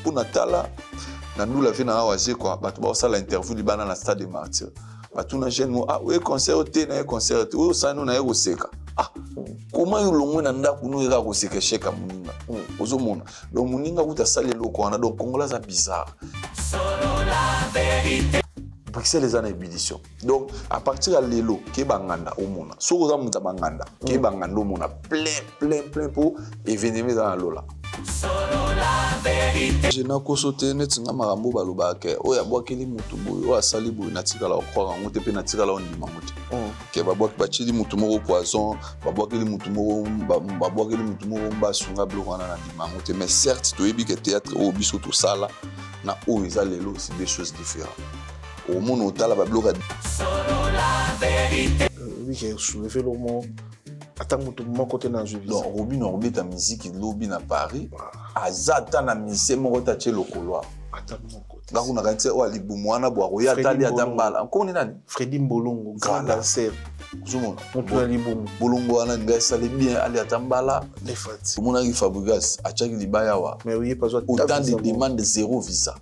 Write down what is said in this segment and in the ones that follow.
Pour Natala, nous l'avons fait dans la quoi, ça l'interview du dans la stade de Martyrs. Tout na jeune ah oui concert na concert oh ça nous na yoseka ah comment yo longwe na ndako nous ira koseka sheka muninga ozomona donc muninga kuta sale loko wana donc Congolais ça bizarre solo la vérité Bruxelles les ana ébullition donc à partir de lelo ke banganda omona soko za muta banganda ke banganda omona plein pour événement dans la lola solo la vérité je na kosote net nga marambo balobaka oya bwakeli mutu boyo oya sali boyo natika la okwa ngote pe natika la ondima mutu ke babwaki bachili mutu moko poison babwakeli mutu moko mbasunga bloko na ndima mutu mais certes toyebi que théâtre o biso to sala na o eza lelo c'est des choses différentes au monde otala ba bloko solo la vérité oui j'ai soulevé le mot. Attends, mon côté dans le jeu. Donc, Robin Orbit ta musique, lobby à Paris. Azata na musique, mon côté chez le couloir. Attends, mon côté. Là, on a gagné ou ali boumouana boaroya tali atambala. Encore on est là. Freddy Mbolongo, grand danseur. Zoumona. On peut aller boum. Bolongo ana ngai sali bien ali atambala. Les fêtes. Mon ami Fabregas, achaki libaya wa. Mais oui, pas autant de demandes de zéro visa.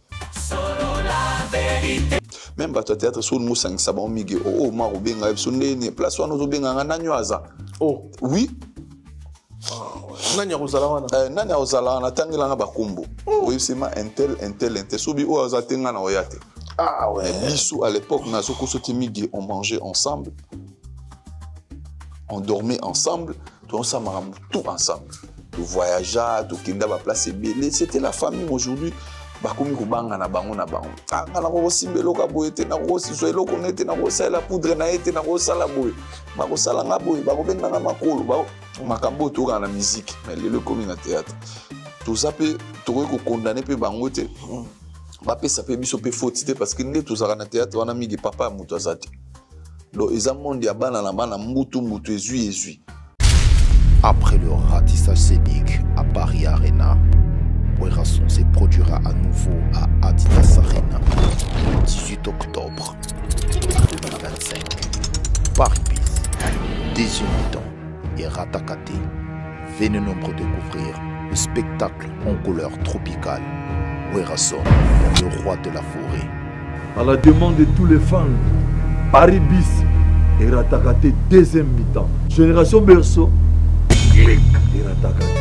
Solo la vérité. Même pas toi théâtre sur nous 5 sabon miguel. Oh, maro benga sur ne place wa nous benga ngana nyoaza. Oh oui. Nani ozala wana? Nani ozala wana tangela nga bakombo. Oui, c'est ma intel. Sobi o azatenga na oyate. Ah ouais. Biso à l'époque na soko soti miguel on mangeait ensemble. On dormait ensemble, tout ensemble tout ensemble. Tout voyageait, tout kinda ba place belé, c'était la famille aujourd'hui. Bakomi ko banga na bango na bango anga na ko simbelo ka boyete na ko siso eloko nete na ko sala poudre na ete na ko sala boy ba ko sala nga boy ba ko benga na makolo ba makambo to na musique mais le komi na théâtre tout ça peut to ko condamner pe bango te ba pe ça peut biso pe faute parce que ndé tout ça na théâtre wana migi papa muto azati donc ils ont monde ya bana na bana mutu ezui après le ratissage scénique à Paris Arena. Werrason se produira à nouveau à Adidas Arena le 18 octobre 2025. Paris Bis, deuxième mi-temps et Ratakate. Venez nombreux découvrir le spectacle en couleur tropicale. Werrason, le roi de la forêt. À la demande de tous les fans, Paris Bis et Ratakate deuxième mi-temps. Génération Berceau, clic et Ratakate.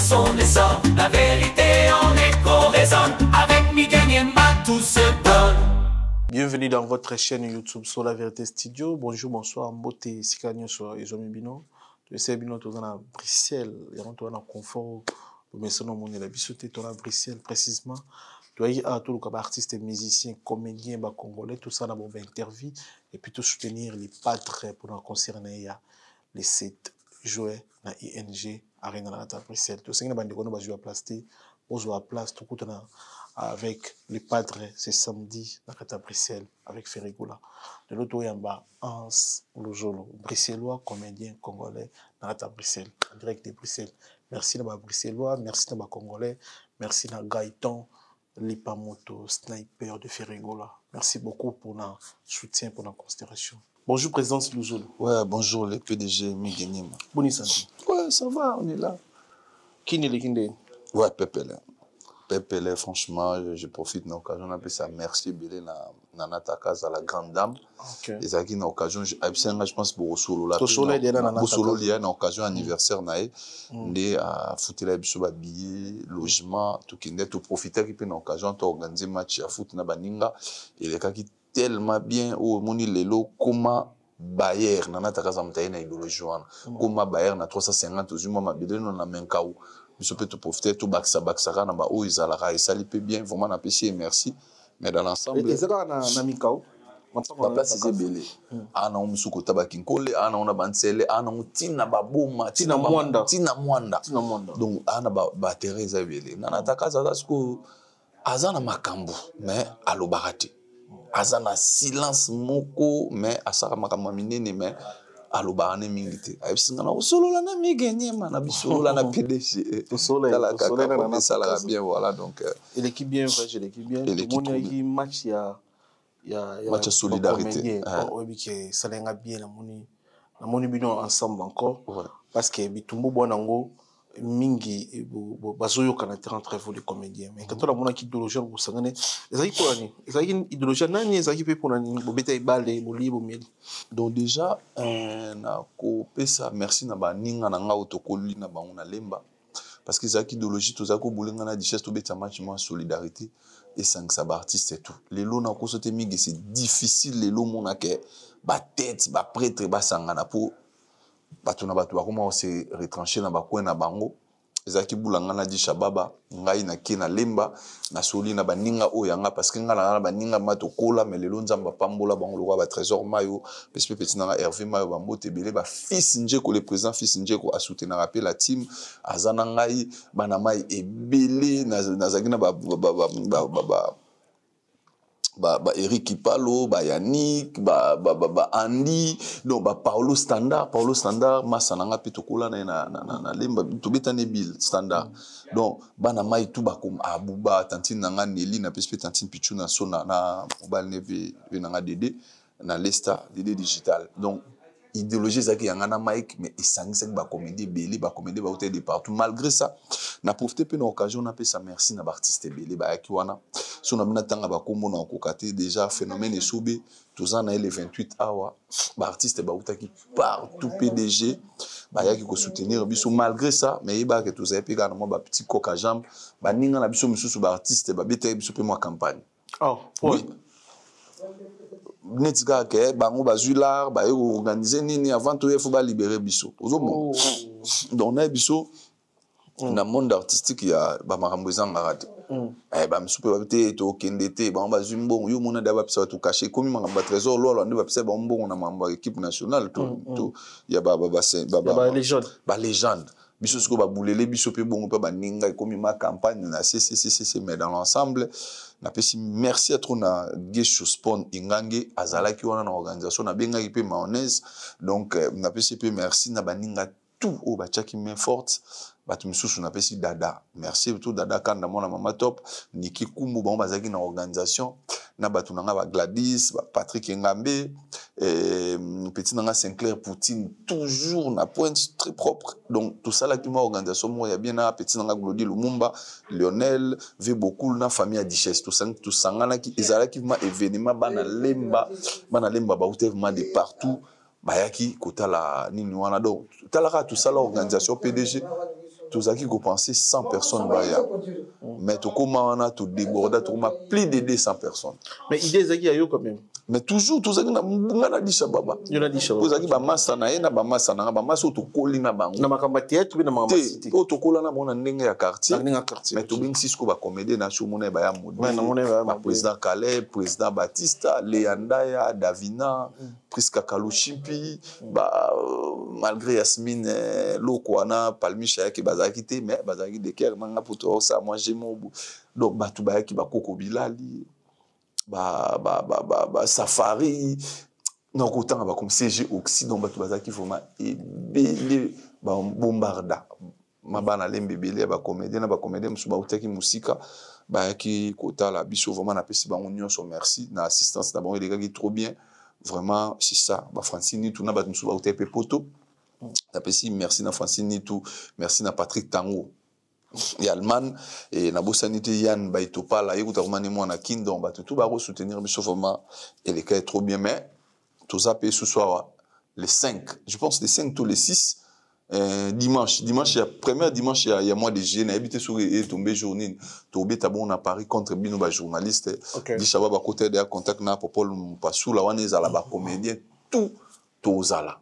Son essor, la vérité en écho résonne. Avec Miguel Niemba, tout se donne. Bienvenue dans votre chaîne YouTube sur La Vérité Studio. Bonjour, bonsoir, Mbote, Sikanyo sur Ezomi Bino. Le Sebino, tu es à Bruxelles, et tu es en confort. Mais sinon, on est là, tu es à Bruxelles précisément. Tu es à tout le artiste, musicien, comédien, congolais, tout ça dans mon interview. Et puis, tout soutenir les padres pour nous concerner les 7 joueurs dans ING. Arena à Bruxelles. Tout ce qui est bandit, jouer à place, on joue à place, tout le temps avec les padres, c'est samedi à Bruxelles avec Ferrigola. De l'autre côté, il y a Hans Lojolo, bruxellois, comédien congolais à Bruxelles, en direct de Bruxelles. Merci à bruxellois, merci à congolais, merci à Gaëtan, Lipamoto, sniper de Ferrigola. Merci beaucoup pour notre soutien, pour notre considération. Bonjour, président Lojolo. Ouais, bonjour, le PDG Miguel Niemba. Bonne santé. Ouais, ça va, on est là. Qui est le Kinde? Ouais, Pepele, franchement, je profite de l'occasion. On appelle ça merci, Bélé, dans notre casa, à la grande dame. Et ça qui est une occasion, je pense, pour Solo. Là, Solo, il y a une occasion anniversaire, on a foutu la billet, logement, tout qui est tout profiter, qui peut une occasion, tu organiser match à foot, na baninga, et les cas qui tellement bien, au moni lelo, comment Bayer, nana takaza mtaye na idéologie wana. Comment Bayer na 350 ozuma mabile no na menkaou. Biso peut profiter tout baksa na ba o izalaka et ça li peut bien vraiment na pesi et merci. Mais dans l'ensemble, ezaka na mikao. Ba place c'est belé. Ana umusuko tabakinkole, ana ona bansele, ana mutina baboma, tina mwanda. Donc ana ba Teresa belé. Nana takaza dasko azana makambu, mais alobarati. Azana silence moko mais asara makambo minene mais alobaka ne mingi te ayebisinga na kosolola na migeniema na bisolola na PDG tala kaka esalaka bien voilà donc et l'équipe bien vrai j'ai l'équipe bien tout le monde a qui match match de solidarité oui que ça l'enga bien la moni bino ensemble encore parce que bitumbu bonango mingi bazoyo kana entre vous les comédiens mais quand on a mon idéologie vous sangane ezaki pour ani ezaki idéologie nani ezaki pe pour nani bobeta ibale boli bomeli donc déjà na ko pesa merci na baninga na nga otokoli na bango na lemba parce que ezaki idéologie tozaki kobolenga na dichesse tobeta match moi solidarité et sang ça ba artiste et tout les lots na ko sote mingi c'est difficile les lots mona ke ba tête ba prêtre ba sangana pour bato na bato bakoma se retrancher na bakwe na bango ezaki bulanga na di shababa ngai na ke na lemba na soli na baninga o yanga parce que ngala na baninga mato kola mais lelo nzamba pambola bango lokwa ba trésor mayo petit na Hervé mayo bambote belé ba fils Njeko le président fils Njeko a soutenu rappel la team azana ngai bana mai ebele na zagina ba Eric Kipalo, Yannick, Andy, donc Paulo Standard, Massananga Pitokola na lemba to betane bil Standard. Donc bana mai tout ba comme Abuba, Tantine nanga Nelly na pespe Tantine Pichu na sona na mobile neve nanga Dede na Lesta Dede digital. Donc idéologie zaki yangana Mike mais isangisa ba comédie belé ba comédie ba hôtel de partout malgré ça na profité pe na occasion na pe sa merci na artiste belé ba yaki wana so na mina tanga ba kombo na kokate déjà phénomène esobe tous na les 28 awa ba artiste ba utaki partout PDG ba yaki ko soutenir biso malgré ça mais ba que tous pe kana mo ba petit coca jambe ba ninga na biso mususu ba artiste ba bete biso pe mo campagne oui netika ke bango bazular ba organiser nini avant to il faut ba libérer biso ozomo donc na biso na monde artistique ya ba makambo ezanga rate ba msupe ba te to kendete ba bazumbo yo mona da ba pisa to cacher comme makambo trésor lolo ndi ba pisa ba mbongo na makambo équipe nationale to ya ba légende biso siko ba boulele biso pe bongo pe ba ninga comme ma campagne na CCCC mais dans l'ensemble na pesi merci à trop na Gesho Spawn Ingange azalaki wana na organisation na benga ki pe mayonnaise donc na pesi pe merci na baninga tout au bachaki main forte batu misusu na pesi dada merci tout dada kanda mona mama top Niki Kumbu ba bazaki na organisation na batu nanga ba Gladys ba Patrick Ngambe petit nanga Sinclair Poutine toujours na pointe très propre donc tout ça là qui m'a organisation moi ya bien na petit nanga Glody Lumumba Lionel ve beaucoup na famille à Dichesse tout ça ngana ki ezala ki ma événement bana lemba ba outevement de partout bayaki kotala nini wana donc talaka tout ça l'organisation PDG tous qui penser 100 personnes baya mais tout comment on a tout débordé tout ma plus de 200 personnes mais idée zaki ayo quand même mais toujours tous na ngana di shababa yona di shababa tous ba massa na ye na ba massa to koli na bango na makamba théâtre na makamba cité o to kola na mona ndenge ya quartier mais to bing Cisco ba comédie na show mona ba ya modèle ba président Calais président Batista Leandaya Davina Priska Kalushimpi ba malgré Yasmine Lokwana Palmicha ki bazaki te mais bazaki de Ker nanga poto ça moi j'ai mon donc ba tu ba ki ba Koko Bilali Safari donc autant ba comme CG Occident ba tu bazaki vraiment ebele ba bombarda mabana lembe belé ba comédien musu ba utaki musika ba ki kota la biso vraiment na pesi ba union so merci na assistance na ba les gars qui trop bien vraiment c'est ça ba Francine tout na ba musu ba utaki poto na pesi merci na Francine tout merci na Patrick Tango et Allemagne et na bosanité Yann Baitopa là écoute vraiment moi na Kingdom ba tout ba soutenir biso vraiment et les cas trop bien mais tout ça peut ce soir les 5 je pense les 5 tous les 6 dimanche il y a premier dimanche il y a mois de juillet habité sur et tombé journée tombé tabon à Paris contre bino ba journaliste di shababa côté de contact na popol pasu la wana za la ba comédien tout tozala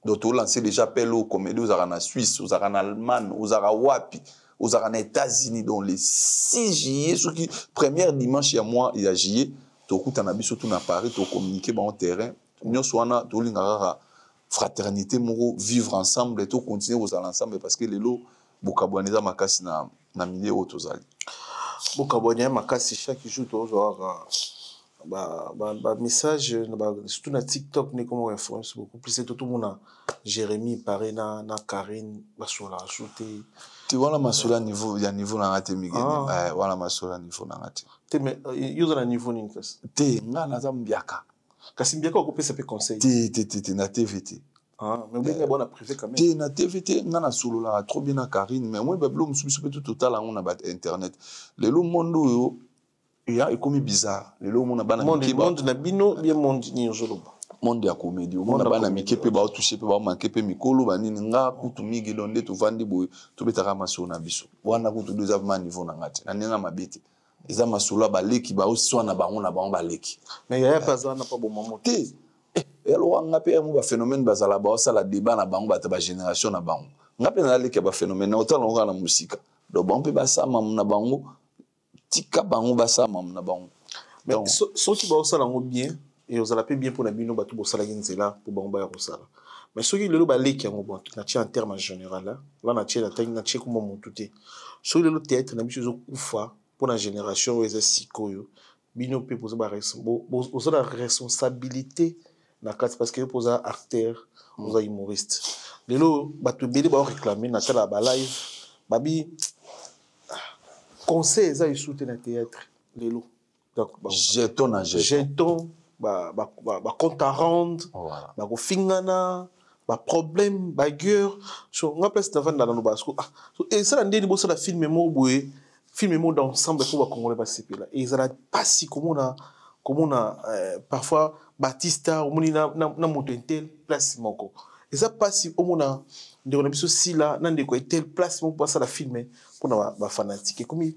donc to lancer déjà appel aux comédiens aux en Suisse aux en Allemagne aux wapi aux en États-Unis dans les 6 juillet ce qui premier dimanche il y a mois il y a juillet to kuta na biso tout na Paris to communiquer ba en terrain nyonso wana to lingara fraternité moro vivre ensemble et tout continuer aux ensemble parce que les lots bokabwaneza makasi na milieu autozali bokabwaneza makasi chaque jour to message surtout na TikTok n'est comme influence beaucoup plus c'est tout le monde Jérémy pareil na Karine basola ajouté tu vois la masola niveau il y a niveau na ngate migeni voilà masola niveau na ngate te mais yo na niveau ni kasi te nga na zambiaka kasi mbiaka ko pesa pe conseil te na TVT mais bien bon privé quand même te na TVT nga na solo la trop bien na Karine mais moi bablo musubiso tout total on a internet lelo mondo yo ya ekomi bizarre lelo mona bana monde na bino bien monde ni ozoloba monde ya comédie mona bana mikepe ba toucher pe ba manquer pe mikolo banini nga kutu migi donde to vandi boy to betaka maso na biso wana kutu deux avant niveau na ngati na nenga mabete eza masolo ba leki ba oswa na bango ba leki mais ya pas ça na pas bon moment te elo wanga pe mu ba phénomène bazala ba osala débat na bango ba génération na bango ngape na leki ba phénomène na otala ngo na musika do bango pe ba sama na bango tika bango basa mam na bango mais ceux qui ba sala ngo bien et aux ala pe bien pour na bino ba tout bo sala nzela pour bango ba ya sala mais ceux qui le ba leki ngo bon na tia en terme général là na tia na tia comme mon touté ceux le théâtre na biso kufa pour la génération eza sikoyo bino pe poser ba responsabilité na carte parce que poser acteur poser humoriste lelo ba to bele ba réclamer na tala ba live babi conseil ça soutien na théâtre lelo donc jeton ba compte à rendre ba ko fingana ba problème ba guerre so nga place devant dans no basco so et ça ndeni bo ça la film mo d'ensemble pour ba congolais ba CP là et ça pas si comme on a parfois Batista au na moto intel place moko et ça pas si au mona de on a biso si là nan de ko tel place moko pour ça la filmer pour na ba fanatique comme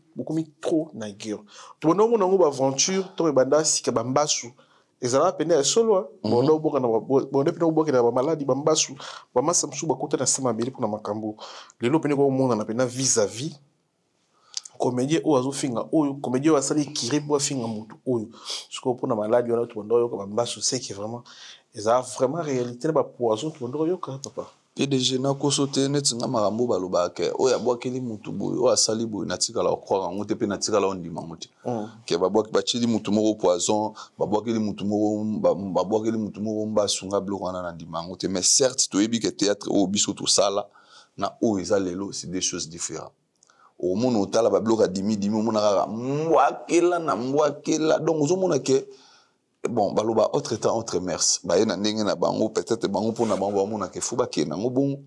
trop na guerre to na mo ngo ba aventure to banda si ka bambasu et ça va peine solo bon na boka na bon depuis na boka na ba maladie bambasu ba masamsu ba kota na sama beli pour na makambo lelo pene ko mo na pena vis-à-vis comédien ou azo finga oyo comédien wa sali kiribo finga mutu oyo siko pour na maladie wana to ndo yo ka bambasu c'est que vraiment eza vraiment réalité ba poison to ndo yo ka papa PDG na kosote neti nga marambo baloba ke oya bwakeli mutu boy o asali boy natikala okroka ngote pe natikala ondima mutu ke babwaki bachili mutu moko poison babwakeli mutu moko mbasunga bloko wana na ndima ngote mais certes to yebi ke théâtre o biso to sala na o eza lelo c'est des choses différentes au monde otala ba bloka dimi mona kaka mbwakela donc ozomona ke bon baloba autre temps autre mers ba yena ndenge na bango peut-être bango pona bango mona ke fuba ke nango bon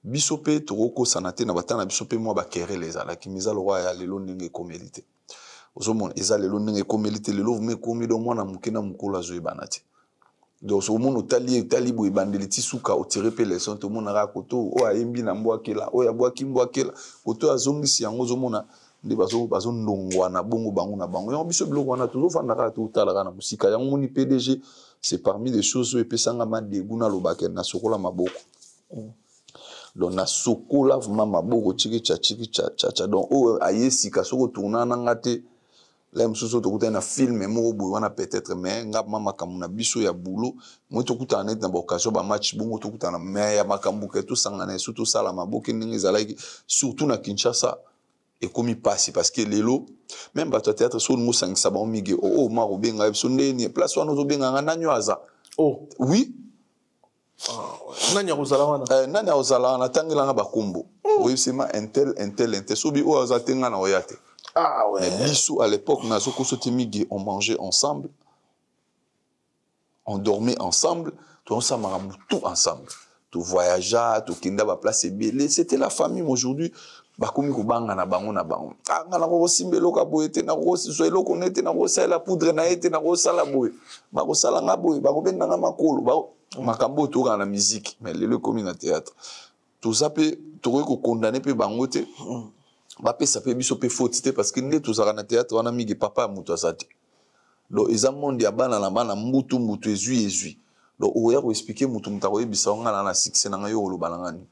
biso pe toroko sanate na batana biso pe moi ba kere les ala ki mizalo roi ya lelo ndenge komélité ozomona eza lelo ndenge komélité lelo me komi do mwana mukena mukola zo ibanati donc so mono tali bo ibandeli tisuka o tirer pe les sons to mona ra koto o ayembi na mbwakela o ya mbwakela koto azongisi yango zomona nde bazo ndongwa na bongo bango na bango yango biso biloko wana tozofanda kaka totalaka na musika yango moni PDG c'est parmi les choses oyo epesanga madeguna lobake na sokola maboko donc na sokola vraiment maboko tshiki cha donc o ayesika soko tourna na ngate la msuso tokuta na film moko boy wana peut-être mais nga mama kamuna biso ya boulot moi tokuta net na occasion ba match bongo tokuta na mais ya makambuka to sangana surtout sala maboke ndenge zalaki surtout na Kinshasa et comme il passe parce que lelo même ba théâtre so ngo sangisa ba mige o maro benga biso ndeni place wana zo benga ngana nyoaza oui nanya ozala wana tangela nga bakumbo oui c'est ma intel sobi o azatenga na oyate mais biso à l'époque na zo kosote mige on mangeait ensemble on dormait ensemble tout ensemble tout ensemble tout voyageait tout kinda ba place belé c'était la famille aujourd'hui bakomi ko banga na bango nga na ko simbelo ka boyete na ko so eloko nete na ko sala poudre na ete na ko sala boy ba ko sala nga boy ba ko benda nga makolo ba makambo to na musique mais le komi na théâtre tout ça peut to ko condamner pe bango te ba pe ça peut biso pe faute parce que ndé tout ça na théâtre wana migi papa muto asati do eza monde ya bana na bana mutu ezui do oya ko expliquer mutu mutako yebisa nga na succès na yo lo balangani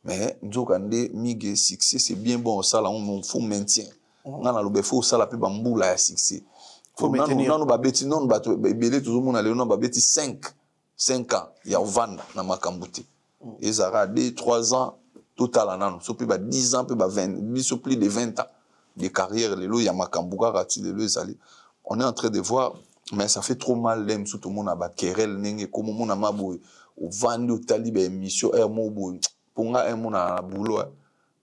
mais nzoka nde mige succès c'est bien bon ça là on faut maintien nga na lobe faut ça la pe bambula ya succès faut maintenir non ba beti non ba belé tout le monde aller non ba beti 5 ans ya vanda na makambuti ezara 2-3 ans total anano so pe ba 10 ans pe ba 20 biso plus de 20 ans de carrière lelo ya makambuka rati lelo ezali on est en train de voir mais ça fait trop mal l'aime sous tout le monde a querelle nenge comme mon ama boy au vendre au tali ba émission mo boy pour nga mon na boulot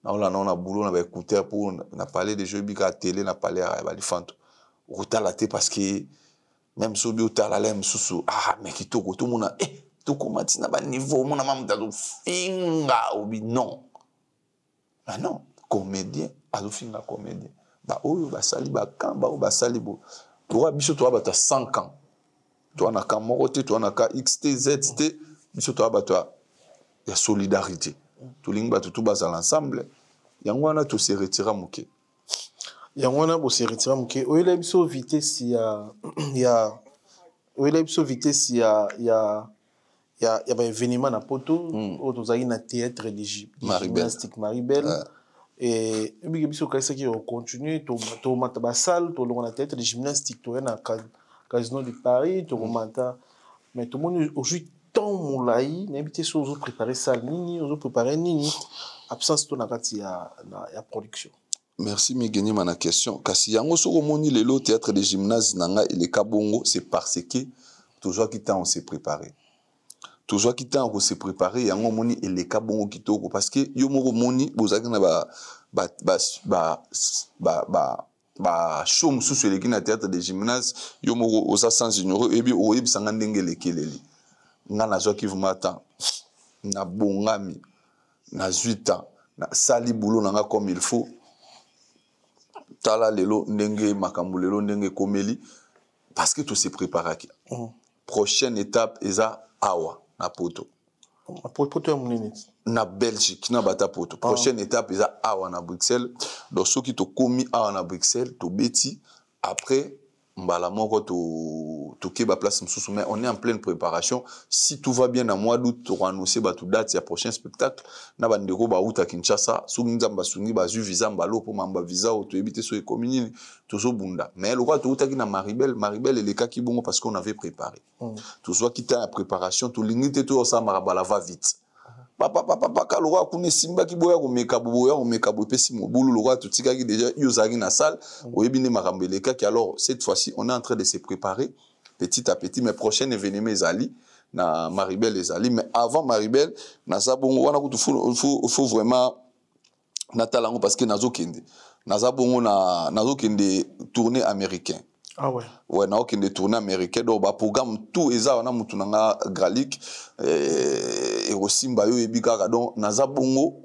na boulot na ba écouter pour na parler des jeux bika télé na parler à ba lifanto au talaté parce que même so bi au talalem sous mais qui tout le monde tout comment na ba niveau mon ama mutado finga obi non ah non comédien azo finga comédien ba oyo ba sali ba kamba o ba sali bo toi biso toi ba ta 100 ans toi na ka morote toi na ka XTZT biso toi ba toi ya solidarité tout lingba tout bas à l'ensemble yango wana to se retira muke yango wana bo se retira muke oyela biso vitesse ya oyela biso vitesse ya ba événement na poto o tozaki na théâtre de gymnastique Maribel et biso kaisa ki on continue to mata ba salle to longa na théâtre de gymnastique to na casino de Paris to mata mais tout le monde aujourd'hui tant moulaï n'habite sur aux préparer salle nini aux préparer nini absence to na kati ya production. Merci Migeni mana question kasi yango soko moni lelo théâtre de gymnase nanga il est kabongo c'est parce que toujours qui temps on s'est préparé toujours qui temps on s'est préparé yango moni il est kabongo kitoko parce que yo moko moni bozaki na ba show mususu eleki na théâtre de gymnase yo moko oza sans ignorer et bien oyebisanga ndenge lekeleli nga na joki vumata na bongami na 8 ans na sali boulot nanga comme il faut tala lelo ndenge makambo lelo ndenge komeli parce que tout s'est préparé prochaine étape eza awa na poto na Belgique na bata poto prochaine étape eza awa na Bruxelles donc ceux qui to komi awa na Bruxelles to beti après mbala moko to keba place msusu mais on est en pleine préparation si tout va bien à mois d'août to annoncer ba tout date ya prochain spectacle na bandeko ba uta Kinshasa sungi nzamba sungi ba ju visa mbalo po mamba visa o to ebité so ekomini to so bunda mais le roi to uta ki na Maribel et les cas qui bongo parce qu'on avait préparé tout soit qui ta préparation tout limite to ça marabala va vite papa kalora kune simba ki boya ko meka pesi mobulu lora to tikaki déjà yozaki na salle oyebine marambeleka ki alors cette fois-ci on est en train de se préparer petit à petit mais prochain événement ezali na Maribel ezali mais avant Maribel na sabongo wana ko faut vraiment natalango parce que nazokende tournée américain. Ah ouais. Ouais, na okende tournée américaine donc ba programme tout eza wana mutu nanga gralik et aussi mbayo ebika donc naza bongo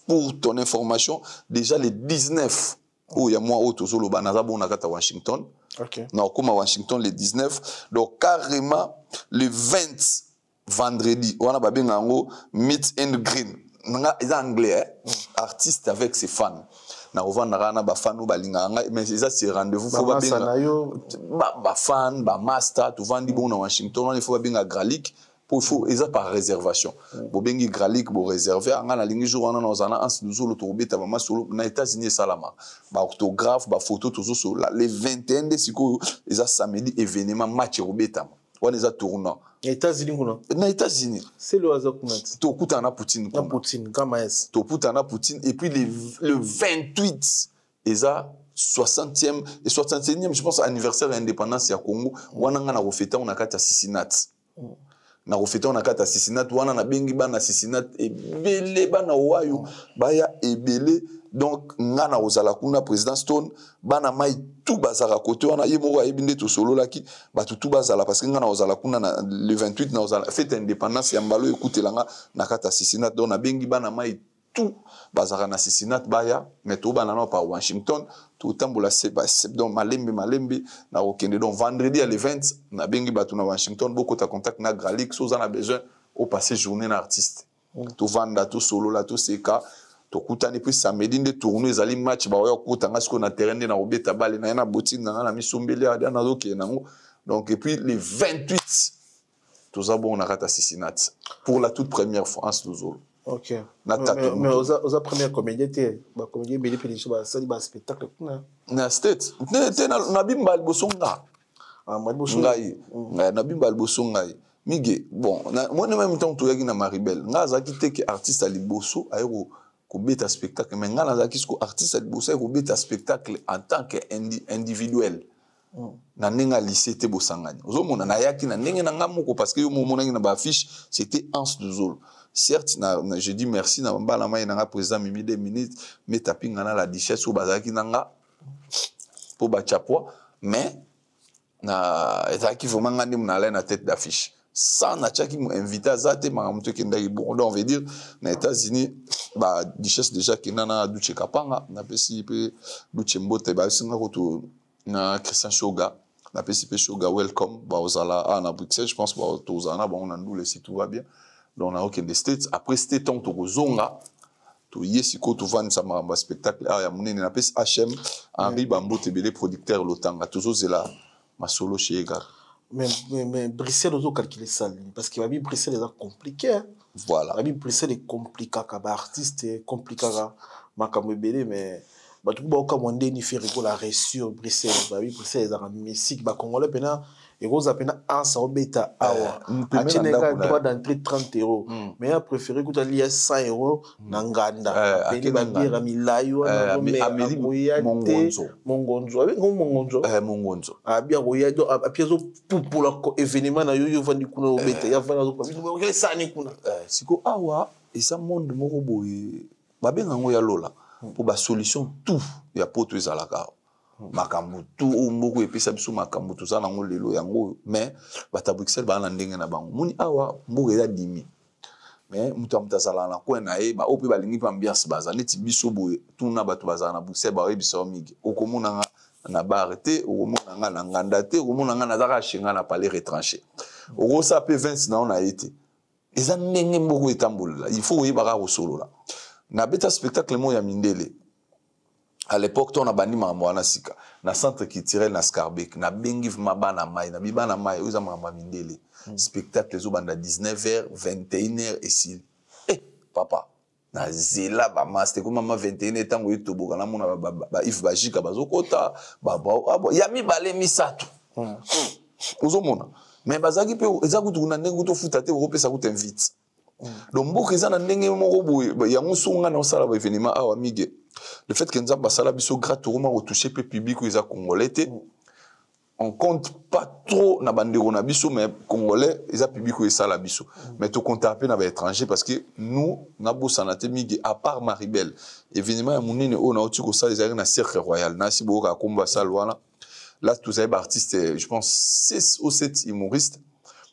pour ton information déjà les 19 où il y a moi auto solo ba naza bongo nakata Washington. OK. Na okoma Washington les 19 donc carrément le 20 vendredi wana ba benga ngo meet and green nanga eza anglais artiste avec ses fans. Na ovanda na ba fanu balinga mais c'est rendez-vous faut ba benga ba fan ba master tu vandi bon na Washington il faut ba benga gralik pour faut eza par réservation bo bengi gralik bo réserver anga na lingi jour wana na ozana ans nous solo to beta ba solo na États-Unis salama ba autographe ba photo toujours sur les 21 de siko eza samedi événement match robeta wana eza tournant États-Unis kuna na États-Unis c'est le hasard kuna to kuta na Poutine kama es to kuta na Poutine et puis le 28 eza 60e et 61e je pense anniversaire de l'indépendance ya Congo wana nga na refeta on a kata assassinat na refeta on a kata assassinat wana na bengi bana assassinat ebele bana wayo baya ebele donc nga na ozala kuna président Stone bana mai tout bazara côté wana yemoko ayebinde to solo laki ba tout bazala parce que nga na ozala kuna na le 28 na ozala fête indépendance ya mbalo écoutelanga na kata assassinat donc na bengi bana mai tout bazara na assassinat baya mais to bana na par Washington tout tambola c'est donc malembe na okende donc vendredi à le 20 na bengi batu na Washington beaucoup ta contact na gralik so za besoin au passer journée na artiste to vanda to solo la to seka to kutani puis samedi de tournée ezali match ba oyo kutanga siko na terrain na obeta balle na botine na misumbeli ya na zoke nango donc et puis le 28 tout ça bon on a raté assassinat pour la toute première fois en Slouzolo. OK. Mais aux première comédie ba comédie beli peli ba ça ba spectacle na state na bimba bosonga ma bosonga na bimba bosonga mige bon moi même temps to yaki na Maribel nga zaki teke artiste ali boso ayeko ko beta spectacle mais nga na zaki ko artiste ali boso ayeko beta spectacle en tant que individuel na ndenge lycée te bosangani ozomona na yaki na ndenge na ngamoko parce que yo momonaki na ba affiche c'était Anse de Zolo certes je dis merci na mbala mai na président Mimi 2 minutes mais tapinga na la duchesse au bazaki nanga pour ba chapwa mais na ezaki vraiment ngandi mna na tête d'affiche ça na chaki mu invité azate makamuto kendaki bon donc on veut dire na États-Unis ba duchesse déjà kinana duche kapanga na pesi pe duche mbote ba singa ko na Christian Shoga na PCP Shoga welcome ba ozala na Bruxelles je pense ba tozana ba on andule si tout va bien donc na aucun des States après c'était ton to kozonga to yesiko to vendre ça ma spectacle ya munene na PCP HM Henri Bambote belé producteur lotanga toujours c'est là ma solo chez Egar mais Bruxelles ozo calculer ça parce que va Bruxelles est compliqué voilà va Bruxelles est compliqué ka artiste compliqué makambo belé mais tout le monde ni fait la réussite Bruxelles Bruxelles est en musique congolais pena et rose pena un ça beta awa acheneka droit d'entrée 30 €. Mais a préféré que tu lié 100 € na nganda peni ba biera milayo na mongonzo avec mongonzo abia roya do apiezo pour la événement na yo vandi kuna beta ya vana zo kwa ça ni kuna siko awa et ça monde moko boye ba benga ngo ya lola pour ba solution tout ya poto ezalaka makambu tout moko epesa biso makambu to zana ngo lelo yango mais bata Bruxelles ba na ndenge na bango moni awa mboka eza dimi mais mutu amutazala na ko na e ba ope ba lingi pa ambiance baza neti biso boye tuna bato bazana na Bruxelles ba rebiso migi okomona nga na barete okomona nga na nganda te okomona nga na zaka shinga na palais retranché okosa pe 20 na on a été eza ndenge moko etambola il faut yebaka ko solola na beta spectacle mo ya mindele à l'époque on a bandi mamwana sika na centre culturel na Scarbeck na bengi mabana mai na bibana mai oza mama mindele spectacle zo banda 19h 21h et si papa na zela ba master ko mama 21h tango etoboka na mona ba if bajika bazokota baba ya mibale misatu ozomona mais bazaki pe ezakutu kuna ndenge to futa te opesa ku t'invite donc mboka eza na ndenge moko boye yango songa na osala ba événement awa mige le fait que nzamba sala biso gratuitement retoucher pe public eza congolais te on compte pas trop na bandeko na biso mais congolais eza public esala biso mais to compte un peu na ba étranger parce que nous na bosana te mige à part Maribel événement ya munene o na oti ko sala eza na cercle royal na si boka komba salwana là tous les artistes je pense 6 ou 7 humoristes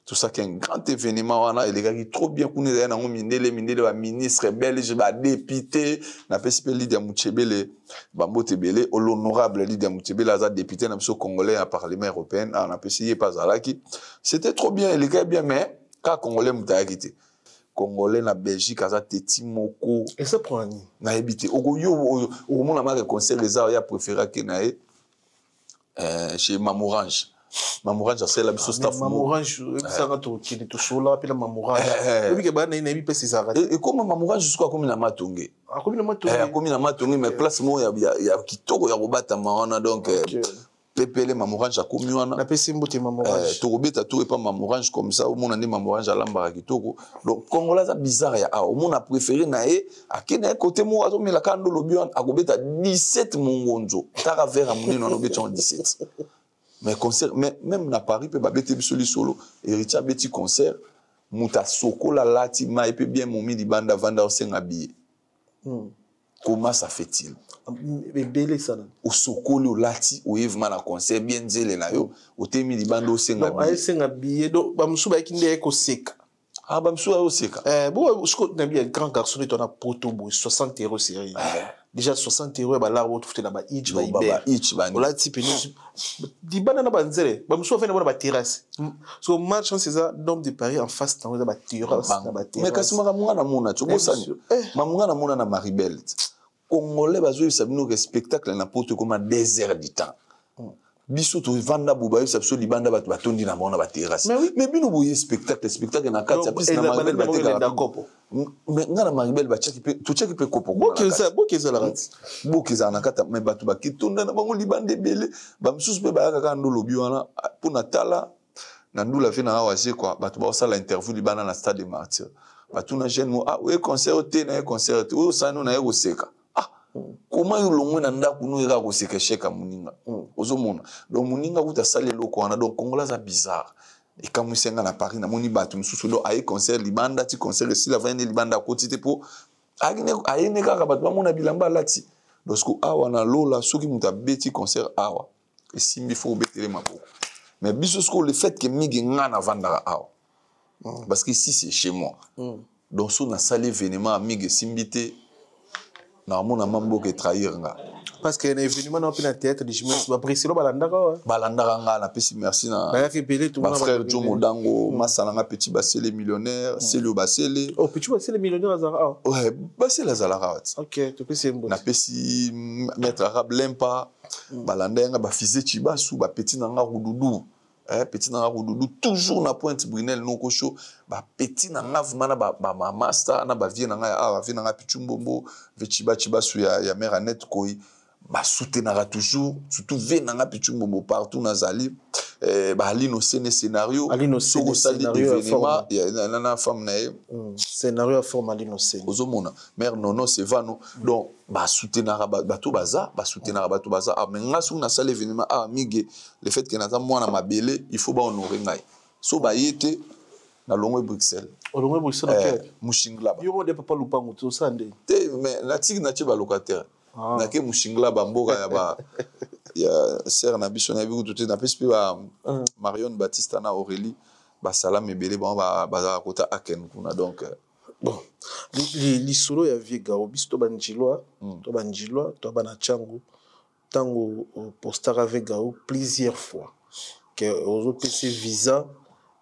tout ça qui est un grand événement on a les gars qui trop bien connaissent na mindele ba ministre belge ba député na PCP Lydia Mutshebele Bambote Belé l'honorable Lydia Mutshebele aza député na biso congolais à parlement européen na PCI pas zalaki c'était trop bien les gars bien mais ka congolais mutayaki congolais na Belgique aza teti moko et ça prend ni na habité oyo mona ma concert les a ya préféré que na chez Mamorange Mamorange c'est la biso staff Mamorange ça va to qui to sola puis la Mamorange oui que ba na ina bi pesi ça et comme Mamorange jusqu'à comme na matonge comme na matonge mais place mo ya kitoko ya robata mawana donc pepele Mamorange akomi wana na pesi mbote Mamorange to robeta to pas Mamorange comme ça au monde ande Mamorange alamba kitoko donc congolais ça bizarre ya au monde a préféré na akena côté mo azomela kando lobion akobeta 17 mongonzo tara vers amuni no beta 17 mais concert mais même na Paris peut babete bisoli solo héritier beti concert muta sokola lati ma peut bien momi di banda vanda osenga billet comment ça fait-il belé ça au sokolo lati o evma na concert bien nzele na yo o temi di banda osenga billet non osenga billet do ba musuba kinde ko seka ah ba musuba o seka bon ce que na bien grand garçon est on a poto 60 € série déjà 60 € ba la route fute na ba itch ba iber ola type ni di bana na banzele ba muso fena ba terrasse so match c'est ça dom de Paris en face dans ba terrasse na ba terrasse mais kasima munga na mona tu bosani mamunga na mona na Maribel congolais bazo sabino que spectacle na poto comme 2 heures du temps biso to vanda buba yo sabso libanda batu batondi na mona ba terrasse mais bino boye spectacle na kati ya piste na Maribel bateka mais ngana Maribel ba chaki pe to chaki pe kopo bokeza la rati bokeza na kata mais batu bakitonda na bango libande belé ba msusu pe ba kaka ndo lobi wana pour natala na ndula fe na awase quoi batu ba sala interview libanda na stade des Martyrs batu na jeune mo we concert te na concert o sano na yego seka comment yo longwe na ndaku no eka ko seka sheka muninga ozomona donc moninga kuta sale loko wana donc Congolais za bizarre et quand musenga na Paris na moni batu mususu do aye concert libanda ti concert si la vane libanda côté te po ayene kaka batu bamona bilamba lati parce que awa na lola soki muta beti concert awa et simbi faut betele maboko mais biso ce que le fait que migi ngana vandara awa parce que ici c'est chez moi donc so na sale événement amige simbité na mona mambo ke trahir nga parce que un événement dans le théâtre de Jimenez ba Priscilla balandaka nga na pesi merci na ba frère Jomo Dango masalanga petit basele millionnaire Célio basele oh petit basele millionnaire azara ouais basele azara OK to pesi mbo na pesi maître arabe lempa balandanga ba fizé chibasu ba petit nanga rududu petit nanga rududu toujours na Pointe Brunel noko show ba petit nanga vraiment ba master na ba vie nanga ya vie nanga pichumbombo vechiba chibasu ya mère Annette Koi ba soutenara toujours surtout ve nanga pichumbombo partout nazali ba alino scénario alino scénario événement ya na femme na scénario forme alino scénario ozomona mère nono sevano donc ba soutenara bato baza ba soutenara bato baza mais nga su na salle événement amige le fait que naza mwana mabele il faut ba honorer ngai so ba yete na longo Bruxelles mushingla ba yo de papa lupango to sande te mais la tiki na tiba locataire na ke mushingla ba mboka ya ba ya sœur na biso na biku tout na pespe ba Marion Baptiste na Aurélie ba salam ebele ba kota aken kuna donc bon li solo ya viega obisto banjilwa to bana changu tango postara vega plusieurs fois que aux autres PC visa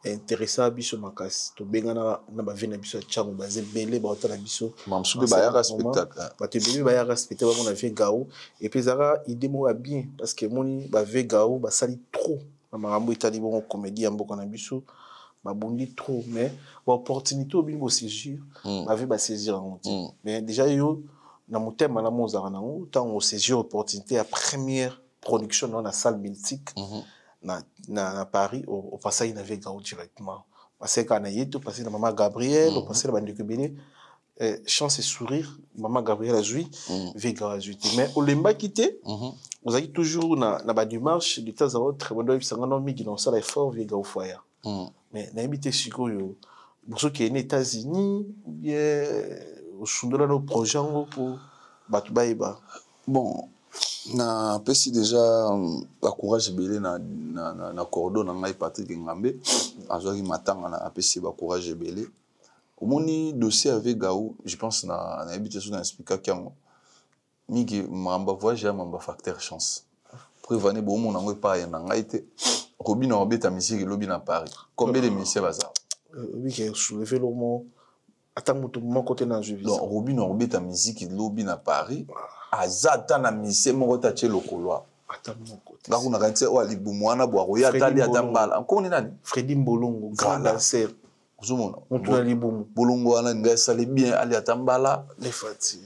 intéressé à biso makasi to bengana na ba vena biso changu baze belé ba otala biso mamsupe ba ya spectacle ba te belé ba ya spectacle ba na vega et puis zara idée mo bien parce que moni ba vega ba sali trop na marambo itali bon comédie mboka na biso ba bondi trop mais ba opportunité obi bo saisir ba ve ba saisir en mais déjà yo na motema na mozara na tant on saisir opportunité à première production dans la salle mythique na Paris au passage na vega directement parce que quand on passé na maman Gabriel au passé na bandeko belé chance et sourire maman Gabriel a joué vega a joué mais au lemba quitté vous avez toujours na ba démarche de temps à autre on doit s'en rendre migi dans ça l'effort vega au foyer mais na habité sikoyo pour ceux qui sont aux États-Unis bien au sundola no projet pour batu baïba bon na pesi déjà la courage belé na cordon na ngai Patrick Ngambe azwaki matanga na pesi ba courage belé omoni dossier avec Gaou je pense na habité sur na expliquer kiango miki mamba voyage mamba facteur chance prévane bo mon nango pa ya na ngai te Robin Orbeta musique lobi na Paris combien de musiciens baza oui qui soulever le mot attends mon côté na jeu donc Robin Orbeta musique lobi na Paris azata na mise moko ta che lokolo attends mon côté nga kuna kanti o alibumwana bwa roya tali atambala nkoni nani Fredy Mbolongo grand danseur uzumona on a libumu bolongo wana nga sali bien ali atambala les fatigues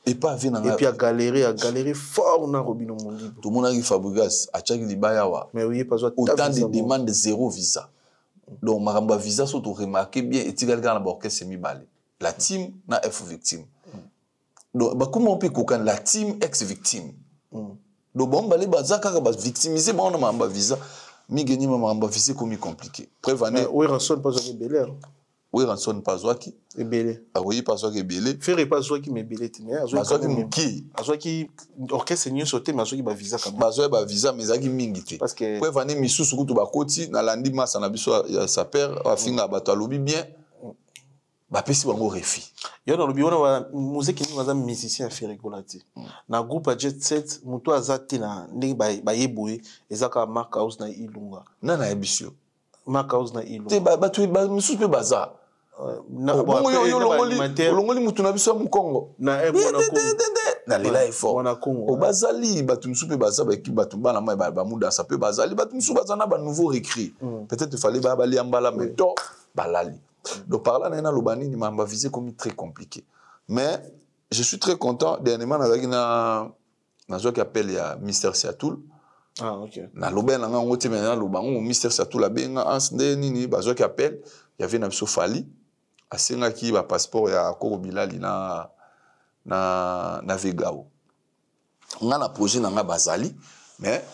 et pas vina et puis à galérer fort na Robino Mondi tout le monde a Fabregas a chaki libaya wa mais oui pas autant de demandes de zéro visa donc maramba visa surtout remarqué bien et tigal gana ba orchestre mi balé la team na F victime donc bah comment on peut kokan la team ex victime donc bon balé bazaka ba victimiser ba on maramba visa mi gagner maramba visa comme compliqué prévaner oui rançon pas au Bel-Air oui rançon pas zoaki et belé ah oui pas zoaki belé faire pas zoaki mais belé tenir zoaki muki zoaki orchestre ni sauter mais zoaki ba visa comme bazoya ba visa mais zaki mingité parce que prévaner misusu kutu ba koti na landi masa na biso ya sa père afinga bato alobi bien ba pesi bango refi yo na lobi wana musique ni maza musicien fait rigolati na groupe a Jet Set muto azati na ndenge ba yeboye ezaka Mark House na Ilunga na ebisio Mark House na Ilunga te bato ba misusu pe baza na olongoli mutu na biso mu Congo na ebona ko na lela effort o bazali bato misusu pe baza ba équipe bato bana mai ba muda ça peut bazali bato misusu baza na ba nouveau recrue peut-être fallait ba bali ambala mais to balali donc par là na lobani ni mamba visé comme très compliqué mais je suis très content dernièrement na zo qui appelle ya Mister Siatoul ah OK na lobena nga ngote maintenant lobango Mister Siatoul abenga ansde nini bazo qui appelle il y avait na biso Fali asenga ki ba passeport ya Koko Bilali na Vegao nga na projet na nga bazali Mais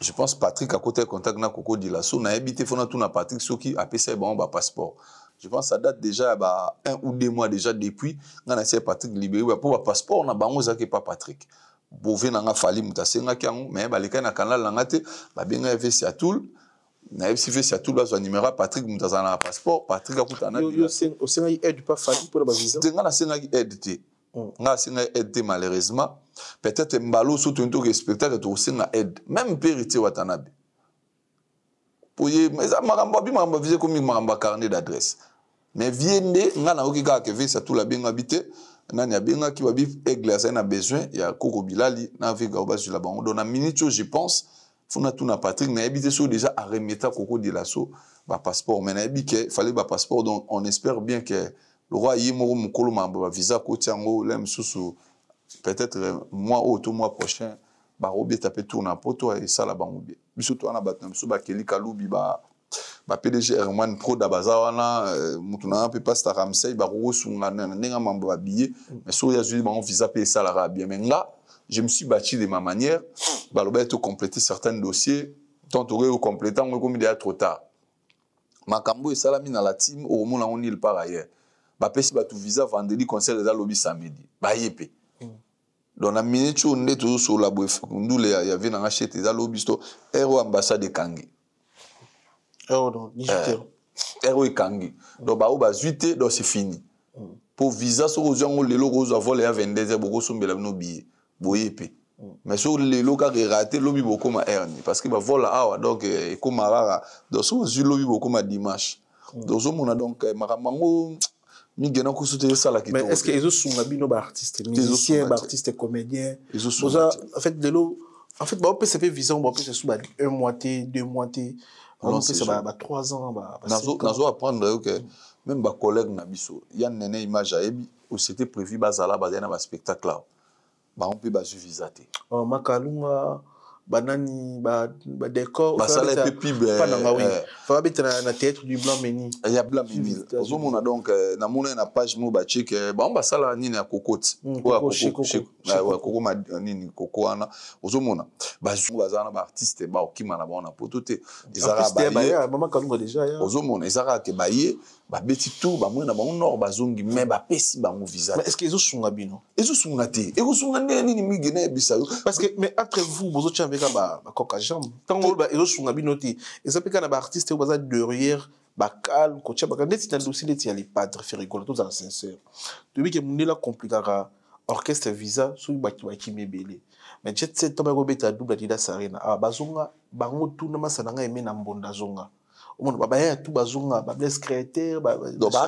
je pense Patrick à côté contact na Coco Dilasso na habité fona tout na Patrick soki a pc bon ba passeport. Je pense ça date déjà bah 1 ou 2 mois déjà depuis on a essayé Patrick libéré pour ba passeport na bango zaki pas Patrick. Bové na nga fali mutasenga kyango mais ba leka na canal la ngate ba benga vesi atul na vesi vesi atul ba zo numéro Patrick mutazana na passeport Patrick akutana yo au senga aide pas fali pour ba visa. Nga na senga aide te. Nga senga aide malheureusement. Peut-être mbalo so to nto respecter to senga aide même périté watanabe pour y mais maramba bi maramba vise comme maramba carnet d'adresse mais viende nga na okika ke visa tout la bien habité nani abenga ki babi aigle ça na besoin ya Koko Bilali na vega oba sur la bango dans la minute je pense funa tout na Patrick na habité so déjà à remettre Coco Dilasso ba passeport mais na habité fallait ba passeport donc on espère bien que le roi yimo mukolo mamba visa ko tiango lem susu peut-être mois ou tout mois prochain ba robi taper tourner en poto et ça la bango bien biso to na batna biso ba keli kalubi ba PDG Herman Pro d'Abazawana mutuna peut pas star Ramsey ba rosunga nenga mambo ba billet mais so ya zui ba on visa payer ça la bien mais là je me suis bâti de ma manière ba loba to compléter certains dossiers tant au complétant comme il est trop tard makambo et salami na la team au moment on il par ailleurs ba pesi ba tout visa vendredi concert des lobby samedi ba yepé dans la minute on est toujours sur la boeuf ndule ya vient en acheter des lobby sto ero ambassade de Kangi non ero Kangi donc ba o ba 8 donc c'est fini pour visa so aux gens les logos voler à 22h beaucoup sombela no billet boyepe mais sur les locaux qui raté lobby beaucoup ma erni parce que ba vola awa donc comme rara donc so zu lobby beaucoup ma dimanche donc on a donc maramango mais est-ce que les autres sont habillés par artistes, musiciens, artistes, comédiens? En fait, de l'eau, en fait, on peut se faire viser, on peut se sous 1 mois, 2 mois, on peut se faire 3 ans. Nazo apprendre que même ma collègue Nabiso, il y a une image à Ebi où c'était prévu bazala bazana ba spectacle là. Ba on peut ba visater. Makalunga banani ba décor ça les pépibes pas dans oui faut habiter na théâtre du blanc meni il y a blanc meni au moment donc na mona na page mo ba check ba on ba sala nini ya cocotte ou Coco ma nini Coco ana au moment ba bazana ba artiste ba okima na ba na potote ezara ba maman kalunga déjà ya au moment ezara ke ba ye ba beti tout ba mo na ba nord ba zongi mais ba pesi ba mo visa mais est-ce que ils sont habino ils sont ngati et sont nini migene bisa parce que mais entre vous bozo avec ba coca jambe tant ba ils sont habino ti et ça peut kana ba artiste baza derrière ba calme ko tchaba kandi c'est un dossier de les padres faire rigoler tout ça sincère depuis que mundela compliquera orchestre visa sous ba ki mebele mais jet set to ba go beta double dida sarena bazonga bango tout na masana nga eme na mbonda zonga on ba ya tout bazonga ba bless créateur ba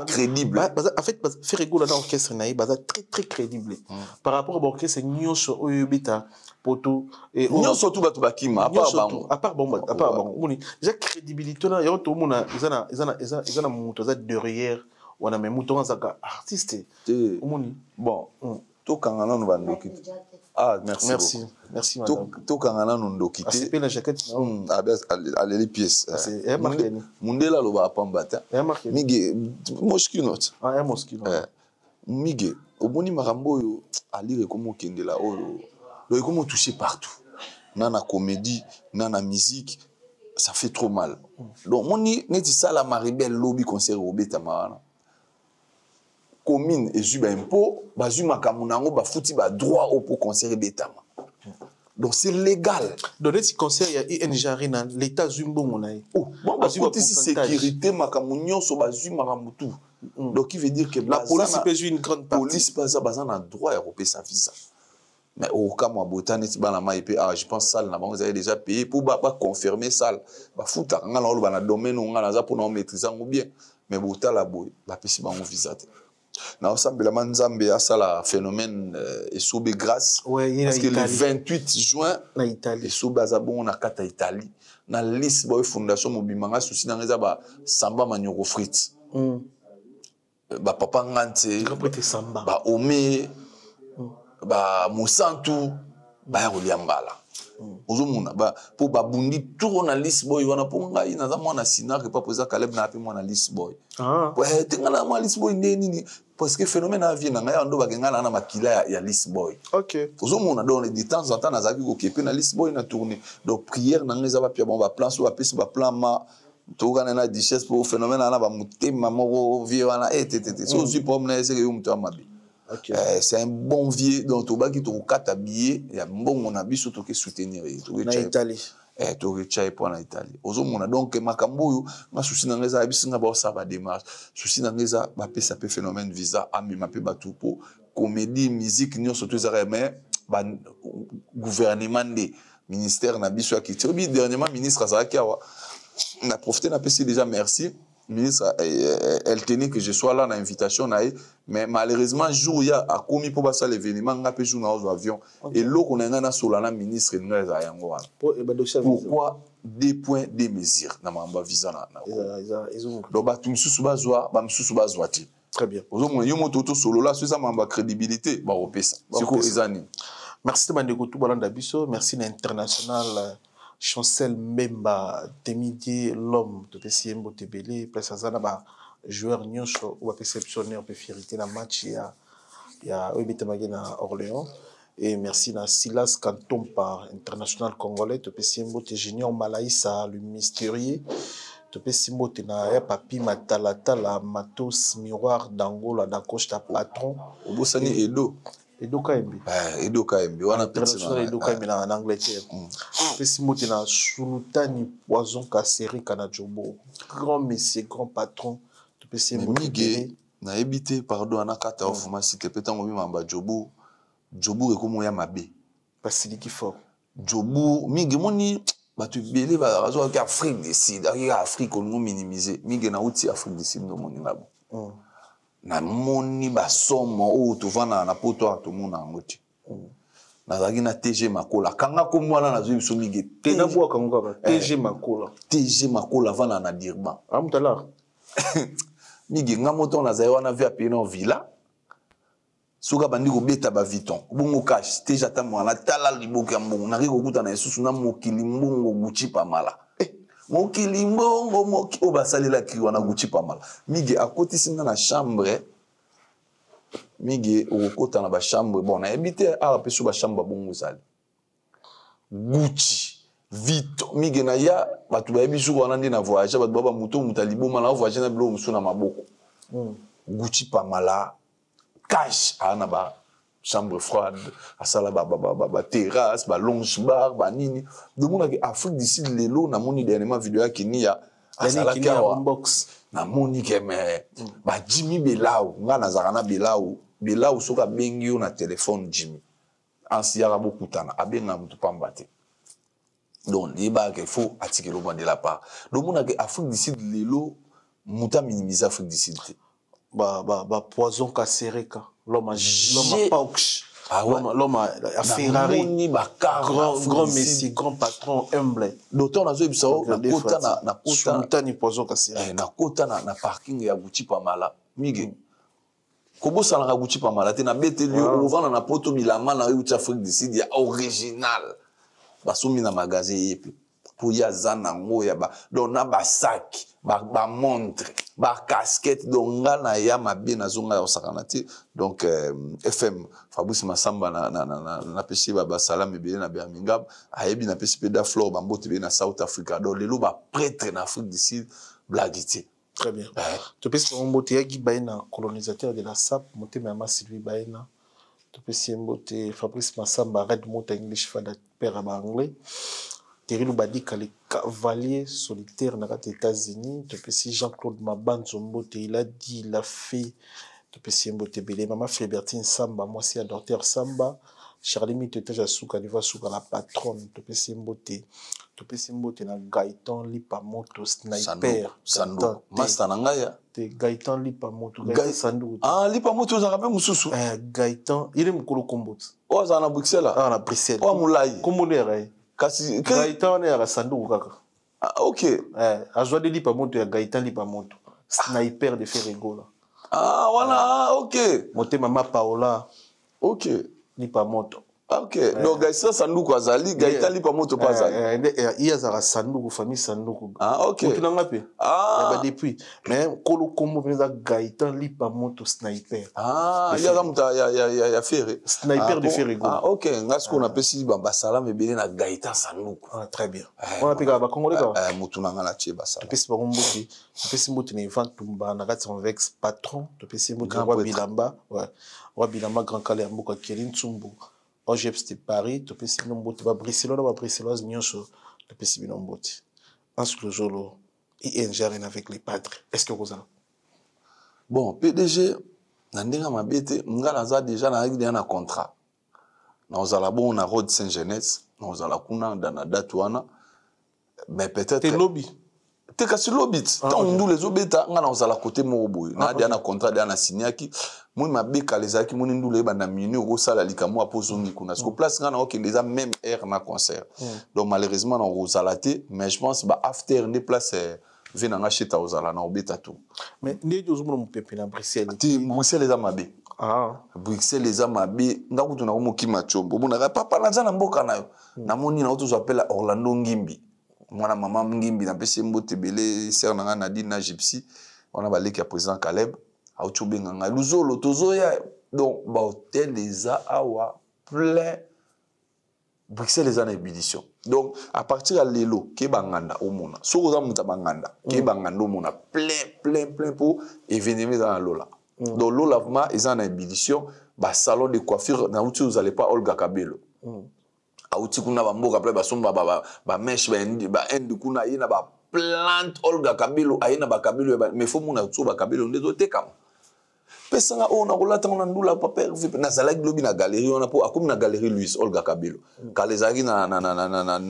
crédible en fait faire rigoler dans orchestre na baza très très crédible par rapport à orchestre nyonso oyo beta poto et nyonso tout batu bakima à part bon on déjà crédibilité na yo to mona ezana muto za derrière wana me muto ngazaka artiste omoni bon to kangana no bandokite merci madame to kangana no ndokite c'est la jaquette allez les pièces mundela lo ba pambata mige moskinote moskinote mige oboni makambo yo alire comme kendela oyo lo comment toucher partout nana comédie nana musique ça fait trop mal donc moni neti sala maribel lobby concert robeta mana commune et juba impôt bazu makamunango ba futi ba droit au pour concert betama donc c'est légal donc si concert ya ING Arena l'état zumbo monaï bon ba futi sécurité makamunyo so bazu makamutu donc qui veut dire que la police peut jouer une grande partie police baza na droit européen sa visa mais au cas moi botane ti bana mai pe je pense ça na bango avez déjà payé pour pas confirmer ça ba futa ngala olo bana domaine ngala za pour na maîtriser ngo bien mais botala boy ba pesi bango visa te na ensemble la manzambe a ça la phénomène et soube grâce parce que le 28 juin na Italie et soube azabon na kata Italie na liste boy fondation mobimanga souci na ngeza ba samba manyoko frites ba papa ngante ba ome ba musantu ba ya koliambala ozomona ba po ba bundi tout na liste boy wana po ngai na za mwana sinar pas poser Caleb na pe mwana liste boy ouais tenga na mwana liste boy nini parce que phénomène a vie na ngai ando bakenga na makila ya list boy. OK. Ozomona donc de temps en temps nazaki ko kepe na list boy na tourner. Donc prière na ngai za ba pia bon ba plan so ba pesi ba plan ma tokana na dichesse pour phénomène na ba mutema moko vie wana etete. So suis pour na ese ke yo mutu amabi. OK. C'est un bon vieux donc to ba ki to kata billet ya mbongo na biso to ke soutenir na Italie. To retchai pour en Italie. Ozomona donc makambo yo ma souci na ngeza bisinga ba ça va démarche. Souci na ngeza ba pesa pe phénomène visa ami ma pe batu po comédie musique nyo surtout za mais ba gouvernement de ministère na biso ki tobi dernièrement ministre azaki awa na profité na pesi déjà merci ministre elle tenait que je sois là na invitation na mais malheureusement jour ya a commis pour ça l'événement nga pe jour na avion et loko na ngana solana ministre nga yango wana pourquoi des points des mesures na mamba visa na donc ba tumsusu bazwa ba msusu bazwa ti très bien ozo yo moto to solo là ça mamba crédibilité ba opesa siko ezani merci de bandeko tout balanda biso merci na international Chancel Mbemba Temidie l'homme de PCM Botebele place azana ba joueur nyonso ou ba perceptionner peu fierté na match ya obitemagi na Orléans et merci na Silas Kantompa international congolais de PCM Bote Junior Malaïsa le mystérieux de PCM Bote na ya Papi Matalata la Matos Miroir d'Angola da coach ta patron obosani Edo Edo Kaembe. Edo Kaembe. On a international Edo Kaembe en Angleterre. Pessimoti na Sultani Poison Kasseri Kanajobo. Grand monsieur, grand patron de Pessimoti. Miguel na ebité pardon anakata ofuma cité petango mamba Jobu. Jobu ekomo ya mabe. Pasiliki fort. Jobu Miguel moni batu belé ba razo ka Afrique du Sud, Afrique on minimiser. Miguel na uti Afrique du Sud no moni ngabo. Na moni ba somo o to vana na poto to mona ngoti na zaki na TG Makola kanga ko mwana na zo biso Miguel te na bwa kanga ba TG Makola vana na Dirban amutala Miguel ngamoto na zayo na via pino villa suka bandi ko beta ba viton bongo cash TG ata mwana tala liboka mbongo na riko kuta na Yesusu na mokili mbongo guchi pa mala mokili mbongo moki o basalela kiwa na guchi pa mala Miguel akoti singa na chambre Miguel okota na ba chambre bon na habité a pesu ba chambre bongo sali Gucci Vito Miguel na ya batu ba bisu wana ndi na voyage batu baba muto mutalibo mala voyage na bilo musu na maboko Gucci pa mala cash ana ba chambre froide à sala ba terrasse ba lounge bar ba nini de mona ke Afrique du Sud lelo na moni dernièrement vidéo ki ni ya asala ki box na moni ke me ba Jimmy Belao nga na zakana Belao soka bengi yo na téléphone Jimmy ansia ka bokutana abenga mutu pambate donc il ba ke faut atikelo de la part de mona ke Afrique du Sud lelo muta minimiser Afrique du Sud ba poison kasereka l'homme a Pauch l'homme a Ferrari grand messie grand patron humble d'autant na zo bisao na kota Sultani poison kasereka na kota na parking ya Gucci pa mala Miguel kobosa na Gucci pa mala te na beteli o vana na poto bilama na yo Afrique du Sud ya original basumi na magasin yepi pour ya zana ngo ya ba donc na ba sac ba montre ba casquette donc ngana ya mabe na zonga ya sakanati donc FM Fabrice Masamba na pesi ba salam ebele na Birmingham ayebi na pesi peda flor ba mbote be na South Africa donc lelo ba prêtre na Afrique du Sud blaguité très bien to pesi mbote ya gibaina colonisateur de la SAP motema ma Sylvie Baina to pesi mbote Fabrice Masamba red mota English fada père ba anglais Thierry Loubadika, les cavaliers solitaires dans les États-Unis. Depuis Jean-Claude Mabanzo Mbote, il a dit, il a fait. Depuis Mbote Bélé, maman Frébertine Samba, moi c'est Adorter Samba. Charlie Mitete Jasuka, il va souka la patronne. Depuis Mbote. Depuis Mbote, na Gaëtan Lipamoto, sniper. Sando. Master Nangaya. Gaëtan Lipamoto. Gaëtan Sando. Ah, Lipamoto, ça rappelle Moussoussou. Gaëtan, il est Mokolo Kombot. Oh, ça en a Bruxelles. Ah, en a Bruxelles. Oh, Moulaye. Comment on kasi Gaëtan ne ya sanduku kaka OK azwa de lipa moto ya Gaëtan lipa moto sniper de Ferrego là voilà OK moté mama Paola OK lipa moto Ah, ok. Donc, Gaïta Sanduku Azali, Gaïta Lipa Moto Pazali. Il y a Sanduku, famille Sanduku. Ah, ok. Tu n'as pas Ah. depuis. Mais, Kolo Kombo, Gaïta Lipa Moto Sniper. Ah, il y a Ferré. Sniper de Ferré. Ah, ok. Est-ce qu'on appelle si Bassala, mais bien na Gaïta Sanduku. Ah, très bien. On appelle ça Congolais. Moutuna na Tché Bassala. Tu peux si Baromboki, tu peux si Moutine Event Tumba, Nagat Vex patron, tu peux si Moutine Roi Bilamba, ouais. Roi Bilamba, Grand Calais, Mboka Kérin Tsumbo. OGF c'était Paris, tu peux si Nombote, Barcelone, Barcelone, Nyonso, tu peux si Nombote. Ensuite, le jour, il ingère avec les padres. Est-ce que vous avez? Bon, PDG, Nandinga Mabete, Ngalaza déjà na un contrat. Nous allons bon na Road Saint-Genès, nous allons kuna dans la date wana, mais peut-être. T'es lobby. T'es cassé lobby. Tant nous les obéta, nous allons côté Moroboy. Na dia na contrat dia na signé moi ma beka les aki mon ndule ba na minu ko sala likamo apozongi kuna. Parce que place ngana ok déjà même air na concert. Donc malheureusement on rosalate, mais je pense ba after ne place vena ngacheta ozala na obeta tout. Mais ndi ozomona mopepe na Bruxelles. Ti Bruxelles les amabe. Ah, Bruxelles les amabe ngakutu na komokima chombo. Bona papa na za na mboka nayo. Na moni na auto appelle Orlando Ngimbi. Mwana mama Ngimbi na pese mbote belé ser na Nadine na Gypsy. On a balé qui a président Caleb. Aouchoubenganga Luzolo Tozoya. Donc ba hôtel les a awa plein. Bruxelles les a na ébullition. Donc à partir de l'élo ke banganda au mona. Sokoza muta banganda ke banganda au mona plein pour événement dans lola. Donc lola vraiment ils en ébullition. Ba salon de coiffure na outi vous allez pas Olga Kabelo. Auti kuna ba mboka plein ba somba ba mesh ba end kuna yina ba plante Olga Kabelo ayina ba Kabelo mais faut mona tso ba Kabelo ndezo tekam. Pesanga on a relata on ndula papa na zalaki lobi na galerie on a po akomi na galerie Louis Olga Kabelo. Kalezaki na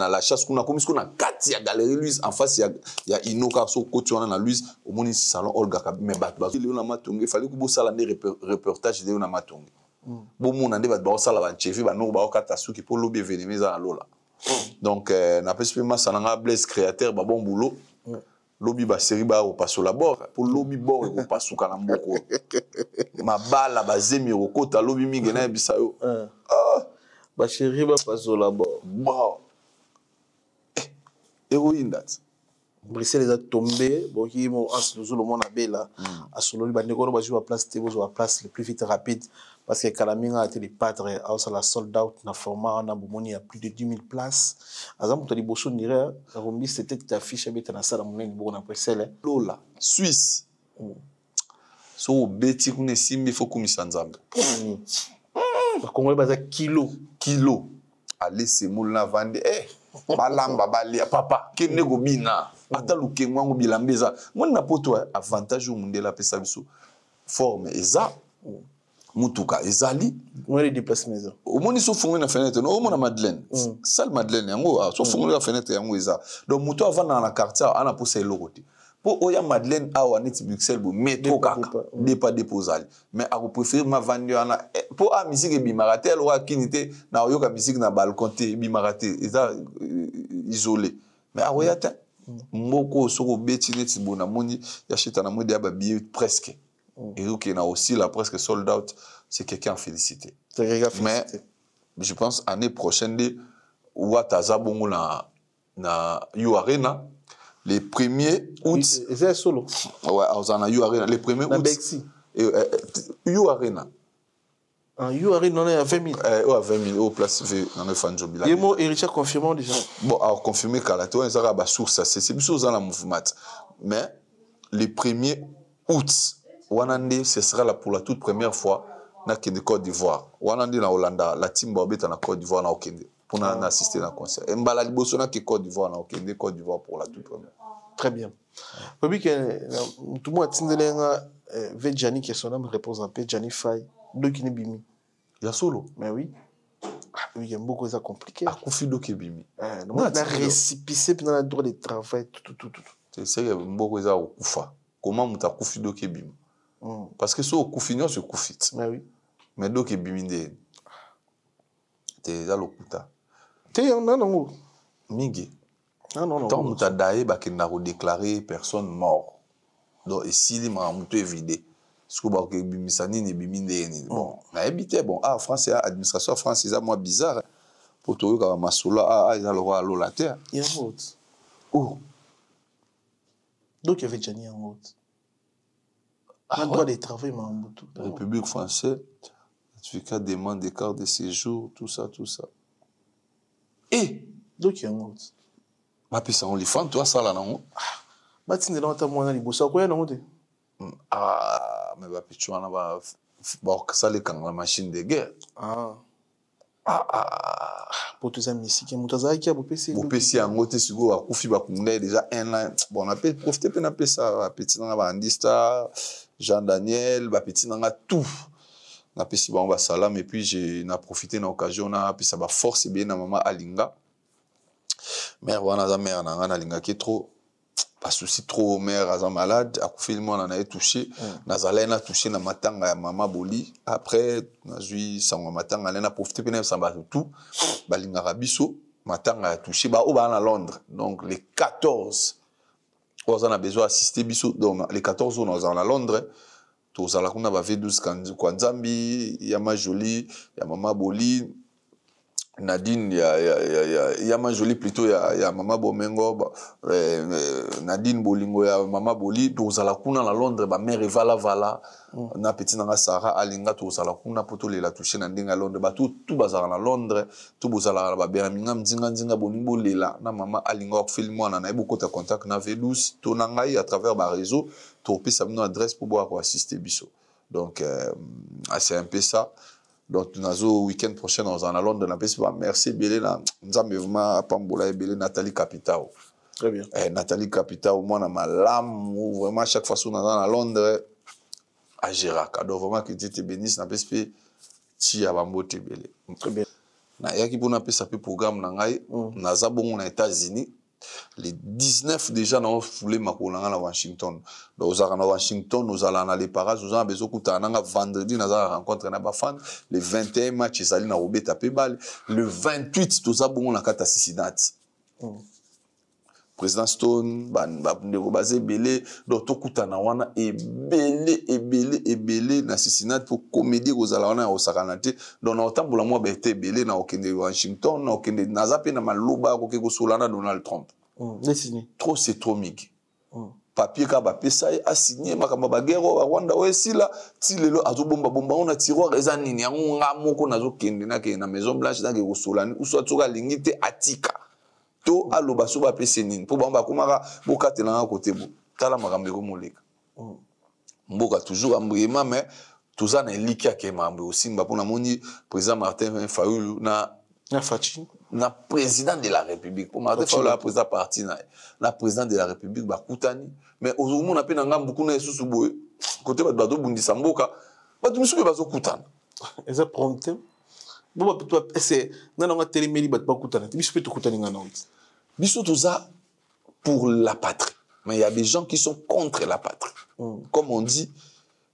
la chasse kuna komi kuna kati ya galerie Louis en face ya Inoka so koti wana na Louis au moni salon Olga Kabelo mais bat il na matonge fallait ko bosala ne reportage de na matonge. Bomona nde bat ba sala ba chefi ba no ba okata suki po lobi événement za lola. Donc na pespema sananga Blaise créateur ba bon boulot. Lobi ba série ba au passo la bord pour lobi bord ko pasuka na mboko. Ma bala ba zemi rokota lobi mingena bisayo. ba chérie ba passo la bord. Wow. Héroïne date. Bruxelles a tombé, bon qui mon as le zolo mona bela a solo li bandeko ba jouer place te bo place le plus vite rapide parce que Kalaminga a été les padres à la sold out na format na bomoni a plus de 10 000 places. Azam to li bosso nire rombi c'était ta fiche beta na sala mon ni na Bruxelles Lola Suisse. So beti kune simbi faut kumisa nzambe. Ba Congolais baza kilo allez c'est moulna vande balamba balia papa kene go bina ata luke mwango bilambeza mwana poto avantage au monde la pesa biso forme eza mutuka ezali moi les déplacements au moni so fongo na fenêtre no mona Madeleine salle Madeleine yango so fongo na fenêtre yango eza donc muto avana na quartier ana posa elokoti po oya Madeleine awa neti Bruxelles bo métro kaka pas déposali mais a préférer ma vendre ana po a musique bimaraté elle wa kinité na oyoka musique na balcon te bimaraté eza isolé mais a oyata mboko soko beti neti bona moni ya chita na modi aba billet presque et donc il a aussi la presque sold out c'est quelqu'un félicité mais je pense année prochaine de wataza bongo na You Arena les premiers août c'est solo ouais on a You Arena les premiers août You Arena You Arena on est à 20 000 à 20 000 au place V dans le fan job là Yemo Ericha confirmé déjà bon alors confirmé Kalato ça va source c'est biso dans la mouvement mais les premiers août Wanande ce sera là pour la toute première fois na Côte d'Ivoire Wanande na Hollanda la team Bobeta na Côte d'Ivoire na Okende pour na assister à un concert et mbala liboso na Côte d'Ivoire na Okende Côte d'Ivoire pour la toute première très bien Bobby que tout le monde tindelenga Vejani qui son nom repose un peu Johnny Fay donc il est bimi il y a solo mais oui il y a beaucoup ça compliqué a confido ke bimi non on a récipicé dans le droit de travail tout c'est sérieux beaucoup ça okufa comment muta confido ke bimi parce que so okufinyo se kufit mais oui mais donc ke bimi de te za lokuta te non mingi non tant muta dae ba ke na redéclarer personne mort donc ici li ma muto évité que bah que bimisani ni biminde bon na habité bon ah France administration France c'est moi bizarre pour toi quand masula ils a le roi à la terre il y a un autre oh donc il y avait Gianni en route un droit de travail Mambutu République française certificat demande des cartes de séjour tout ça et donc il y a un autre ma pisa on les font toi ça là non batine dans ta moana libosa ko ya non te ah mais ba pichwana ba ça les quand la machine de guerre pour tous amis ici qui mutaza qui a bopesi yango te sigo akufi ba kunda déjà un an bon on a peut profiter pe na pe ça petit na ba Andista Jean Daniel ba petit na tout na pe si ba on va salam et puis j'ai na profité na occasion na puis ça ba force bien na maman Alinga mère wana za mère na ngana Alinga qui trop pas souci trop mère aza malade akufi mo na na touché na zala na touché na matanga ya mama Boli après na zui sango matanga na profiter pe na samba tout balinga rabiso matanga ya touché ba o ba na Londres donc les 14 on a besoin assister biso donc les 14 on est à Londres tous à la kuna ba V12 Kwanzambi ya ma jolie ya mama Boli Nadine ya ma jolie plutôt ya mama Bomengo Nadine Bolingo ya mama Boli tous à la kuna na Londres ba mère vala na petit na Sarah Alinga tous à la kuna poto la toucher na ndinga Londres ba tout bazar na Londres tout bozala ba beraminga mdinga bolingo lela na mama Alinga ko film moi na ebo kota contact na V12 to na ngai à travers ba réseau to pisa no adresse pour boire assister biso donc c'est un peu ça. Donc, nous week-end prochain, nous allons à Londres. Merci, Bélé. Nous avons vraiment Pambola et Bélé, Nathalie Capitao. Très bien. Nathalie Capitao, moi, dans ma lame, vraiment, chaque fois que nous allons à Londres, à Girac. Donc, vraiment, que Dieu te bénisse. Nous avons Tia Bambote Bélé. Très bien. Nous avons fait un programme nous avons aux États-Unis. Les 19 déjà nous foulé makolanga na Washington. Donc à Washington nous allons aller parages nous avons besoin de vendredi nous allons rencontrer na ba fan le 21 match ezali na Robeta Pebal le 28 nous avons na kata Cincinnati. Président Stone ndeko basé belé donc tokutana wana ebelé na Cincinnati pour comédie kozala wana osakanate donc na otambola mwa bete belé na okende Washington na okende nazape na maloba ko ke solana Donald Trump trop c'est trop mig papier ka ba pesa a signé makamba ba guerre wa Rwanda wesila ti lelo azobomba on tiroir eza nini yango ngamoko nazokende na ke na Maison Blanche na ke ko solana uso tsoka lingite atika to aloba so ba pese nini po bamba komaka bokatelanga côté bo tala makambe ko moleka mboka toujours ambrema mais toza na likia ke mambe aussi mba pona moni président Martin Fayulu na Fachi na président de la République pour Martin Fayulu la président parti na président de la République ba kutani mais aujourd'hui on a pe na ngambuku na esusu boye côté ba do bundisa mboka ba tumisuke bazo kutana eza prompte bo ba toi c'est nana nga telemeli ba kutana biso pe to kutani ngana uti biso toza pour la patrie mais il y a des gens qui sont contre la patrie comme on dit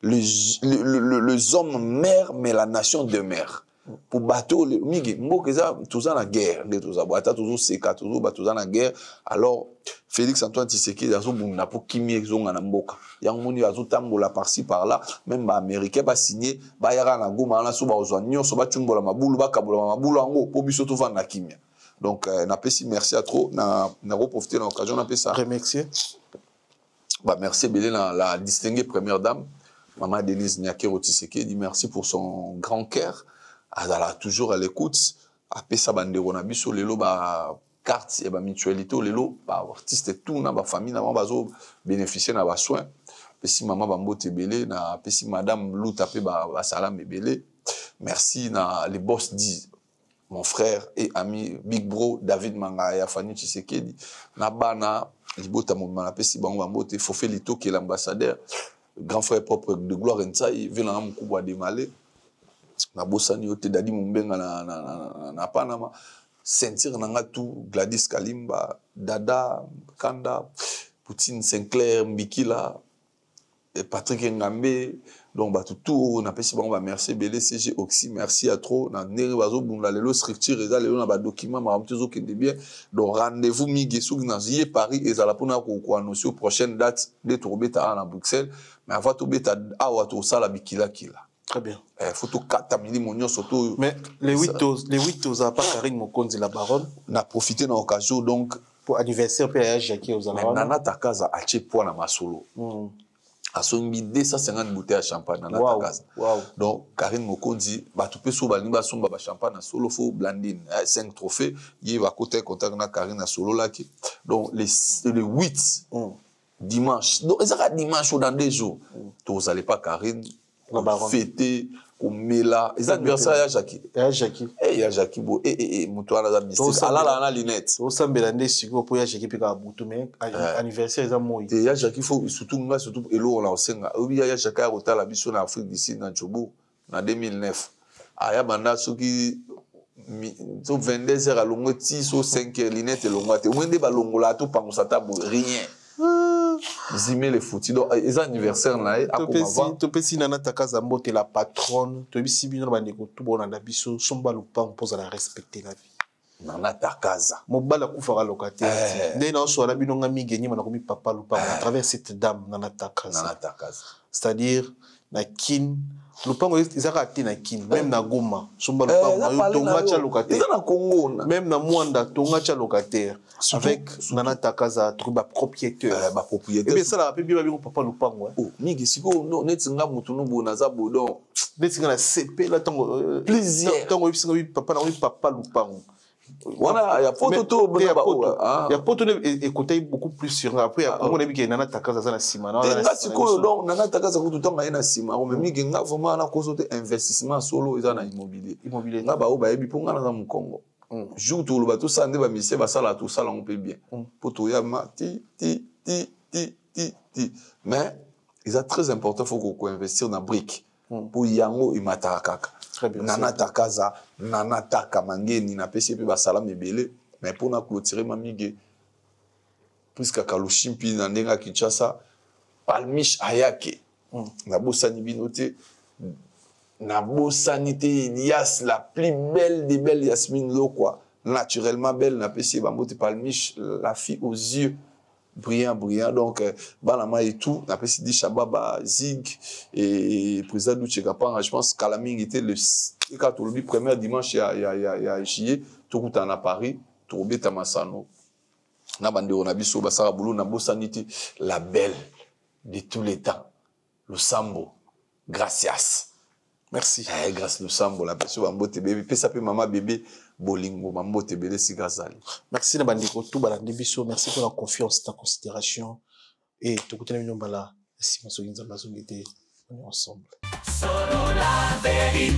les hommes meurent mais la nation demeure pour bateau migi mbokeza toza na guerre nde toza bata tozo seka tozo ba toza na guerre alors Félix Antoine Tshisekedi azo bunda pour kimi ezonga na mboka yango moni azo tambola par-ci par-là même ba américain ba signer ba yara na goma na so ba ozwa nyonso ba tumbola mabulu ba kabola mabulu yango po biso to vanda kimia donc na pesi merci à trop na reprofiter l'occasion na pesa remercier bah merci belé la distinguée première dame maman Denise Nyakero Tshisekedi merci pour son grand cœur. Elle a toujours à l'écoute. Après ça, bandero na biso lelo ba carte et ba mutualité lelo ba artiste tout na ba famille na ba zo bénéficier na ba soins. Pesi maman Bambote belé na pesi madame Lou tapé ba salam belé. Merci na les boss dit mon frère et ami Big Bro David Mangaya Fanny Tshisekedi na bana libota mon na pesi bango Bambote Fofé Lito qui est l'ambassadeur grand frère propre de Gloire Ntsai vient na mukubwa de Malé. Na bosani yote dadi mumbenga na Panama sentir nanga tout Gladys Kalimba Dada Kanda Poutine Sinclair Mbikila Patrick Ngambe, donc bah tout on appelle ça bon merci BLCG Oxy merci à trop na neri bazo bunda lelo structure eza lelo na ba document ma ramtezo qui est bien donc rendez-vous migesu na zié Paris et la pona ko annoncer aux prochaines dates de Tourbeta à Bruxelles mais avant tout beta awa to sala bikila kila. Très bien. Faut tout 4000 monyo surtout. Mais les 8 aux à pas Karine Mokonzi la baronne n'a profité dans l'occasion donc pour anniversaire puis à Jackie aux alarmes. Nana Takaza a che point na masolo. A son 250 bouteilles de champagne dans la casa. Donc Karine Mokonzi ba tout peut so ba limba son ba champagne na solo fo blandine 5 trophées il va côté contact na Karine na solo là qui. Donc les 8 dimanche. Donc ça dimanche ou dans 2 jours. Vous allez pas Karine fêter comme là les adversaires ya Jackie. Ya Jackie. Ya Jackie bo mutuana za mystique. Ala la na linette. O sambela nde siko po ya Jackie pika butu mais anniversaire za moi. Ya Jackie faut surtout elo la osenga. Obi ya Jackie a rota la biso na Afrique d'ici na Djobo na 2009. Aya banda soki so 22h à longo ti so 5h linette longo te. Mwende ba longo la to pango sata bo rien. Zimé les foutis donc les anniversaires là à comment to pesi nana Takaza mbote la patronne to bisi bino ba ndeko to bona na biso somba lupang pour la respecter la vie nana Takaza mobala kufaka locataire ndé na so la bino ngami gagné na komi papa lupang à travers cette dame nana Takaza c'est-à-dire na kin lupango ezaka te na kin même na Goma somba lupango tonga cha locataire na Congo même na Mwanda tonga cha locataire avec nana Takaza truba propriétaire ba propriétaire mais ça la pe bien papa lupango oh nigi siko no netinga mutu no bona za bodon netinga na CP la tango plaisir tango papa na papa lupango voilà il y a photo il y a photo et côté beaucoup plus sur après on a vu que nana Takaza za na sima na siko donc nana Takaza ko tout temps na sima on même que nga vraiment na ko sote investissement solo eza na immobilier nga ba o ba yebi ponga na mu Congo jour tout le bateau ça ndé ba monsieur ba sala tout ça on peut bien pour tout ya ma ti mais il est très important faut qu'on investir dans brique pour yango imata kaka nana Takaza nana Taka mangeni na PCP ba sala mebele mais pour na clôturer mamige puisque Kalushimpi na ndenga Kinshasa palmiche ayake na bosani binote na bossanité Elias la plus belle des belles Yasmine Lo quoi naturellement belle na PCP ba mote palmiche la fille aux yeux brillant donc banama et tout na PCP di Shababa Zig et président Douchekapanga je pense Kalaming était le catholique premier dimanche ya juillet tout à Paris tout beta Masano na bande on a biso basara boulot na bossanité la belle de tous les temps le Sambo gracias merci grâce le Sambo la personne bambote bébé pesa pe mama bébé bolingo bambote bébé sikazali merci na bande ko tout balandi biso merci pour la confiance ta considération et to kutana mino bala si maso ginza bazongete on est ensemble solo la vérité.